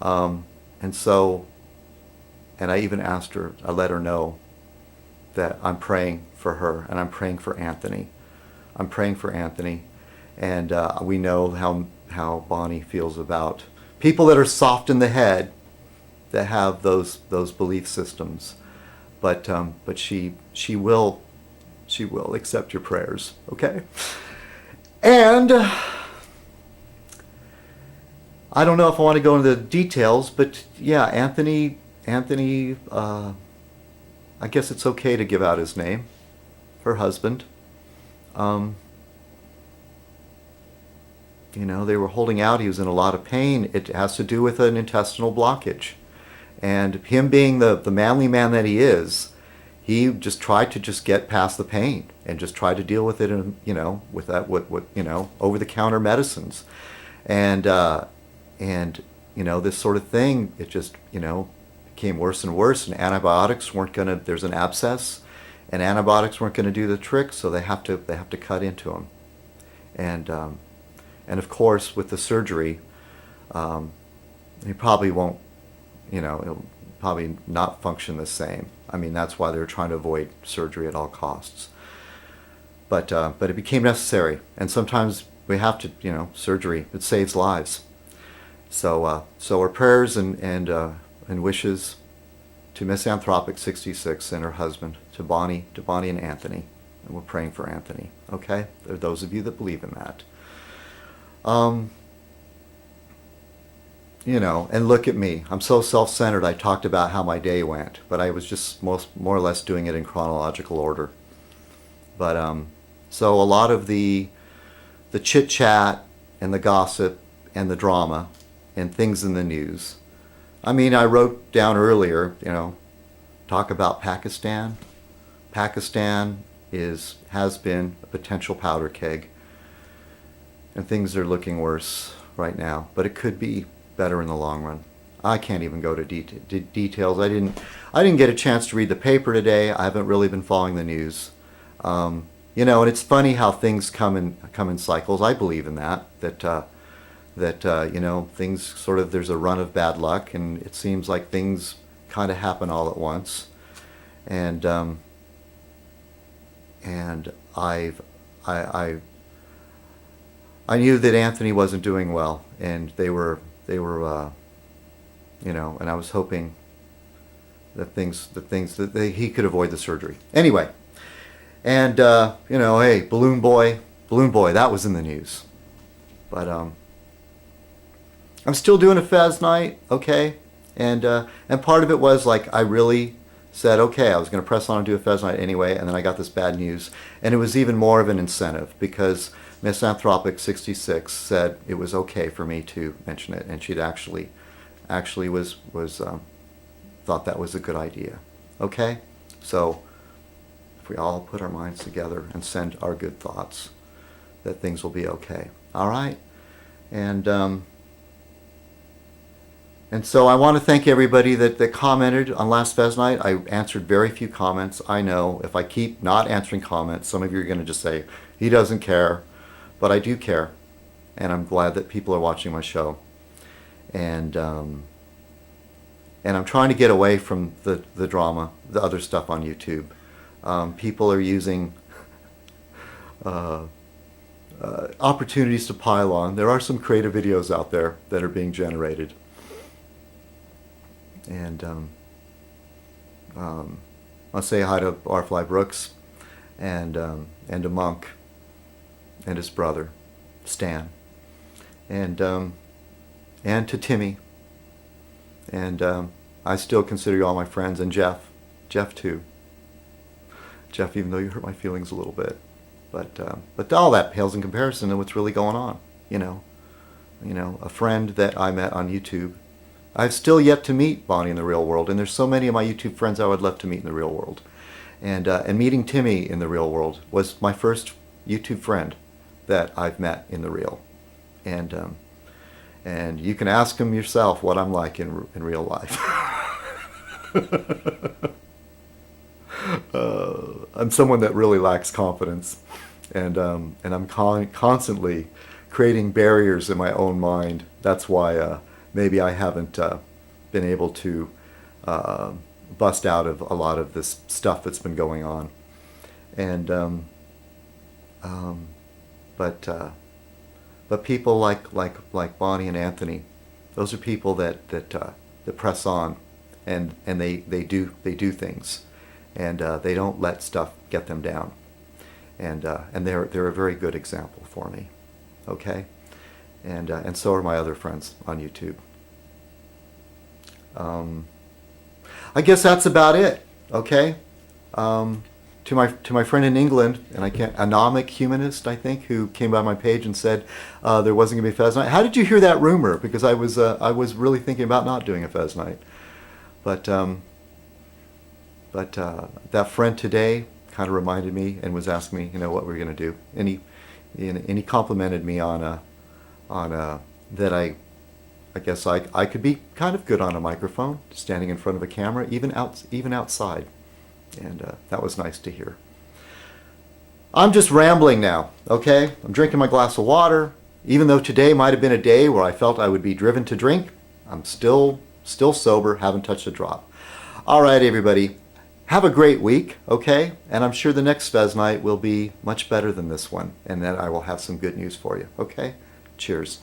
And so, and I even asked her, I let her know that I'm praying for her and I'm praying for Anthony. I'm praying for Anthony. And we know how Bonnie feels about people that are soft in the head, that have those belief systems. But she will accept your prayers, okay? And I don't know if I want to go into the details, but yeah, Anthony, I guess it's okay to give out his name, her husband. They were holding out. He was in a lot of pain. It has to do with an intestinal blockage. And him being the manly man that he is, he just tried to just get past the pain and just tried to deal with it, with that, over-the-counter medicines. And this sort of thing, it just, became worse and worse, and antibiotics weren't going to, there's an abscess, and antibiotics weren't going to do the trick, so they have to cut into him. And of course, with the surgery, he probably won't, it'll probably not function the same. I mean, that's why they're trying to avoid surgery at all costs. But it became necessary, and sometimes we have to, surgery, it saves lives. So our prayers and wishes to Misanthropic 66 and her husband, to Bonnie and Anthony. And we're praying for Anthony, okay? There are those of you that believe in that. And look at me. I'm so self-centered. I talked about how my day went, but I was just more or less doing it in chronological order. But so a lot of the chit-chat and the gossip and the drama and things in the news. I mean, I wrote down earlier, talk about Pakistan. Pakistan has been a potential powder keg, and things are looking worse right now, but it could be better in the long run. I can't even go to details. I didn't get a chance to read the paper today. I haven't really been following the news. And it's funny how things come in cycles. I believe in that things sort of, there's a run of bad luck, and it seems like things kind of happen all at once. And I knew that Anthony wasn't doing well, and they were, and I was hoping that he could avoid the surgery. Anyway, and hey, Balloon Boy, that was in the news. But I'm still doing a Fez Night, okay? And part of it was like, I really said, okay, I was going to press on and do a Fez Night anyway, and then I got this bad news. And it was even more of an incentive, because Misanthropic 66 said it was okay for me to mention it, and she'd actually was thought that was a good idea. Okay? So if we all put our minds together and send our good thoughts, that things will be okay. All right? And so I want to thank everybody that commented on last Fez Night. I answered very few comments. I know if I keep not answering comments, some of you are going to just say, he doesn't care. But I do care. And I'm glad that people are watching my show. And I'm trying to get away from the drama, the other stuff on YouTube. People are using opportunities to pile on. There are some creative videos out there that are being generated. And I'll say hi to Barfly Brooks and to Monk and his brother Stan, and to Timmy, and I still consider you all my friends, and Jeff too. Jeff, even though you hurt my feelings a little bit, but all that pales in comparison to what's really going on. A friend that I met on YouTube. I've still yet to meet Bonnie in the real world, and there's so many of my YouTube friends I would love to meet in the real world. And meeting Timmy in the real world was my first YouTube friend that I've met in the real. And you can ask him yourself what I'm like in real life. I'm someone that really lacks confidence, and I'm constantly creating barriers in my own mind. That's why maybe I haven't been able to bust out of a lot of this stuff that's been going on. And but people like Bonnie and Anthony, those are people that press on, and they do things, and they don't let stuff get them down, and they're a very good example for me. Okay, and so are my other friends on YouTube. I guess that's about it. Okay. To my friend in England, and Anomic Humanist, I think, who came by my page and said there wasn't going to be a Fez Night. How did you hear that rumor? Because I was really thinking about not doing a Fez Night, but that friend today kind of reminded me and was asking me, what we're going to do, and he complimented me on that I guess I could be kind of good on a microphone, standing in front of a camera, even outside. And that was nice to hear. I'm just rambling now, okay? I'm drinking my glass of water. Even though today might have been a day where I felt I would be driven to drink, I'm still sober, haven't touched a drop. All right, everybody. Have a great week, okay? And I'm sure the next Fez Night will be much better than this one, and that I will have some good news for you, okay? Cheers.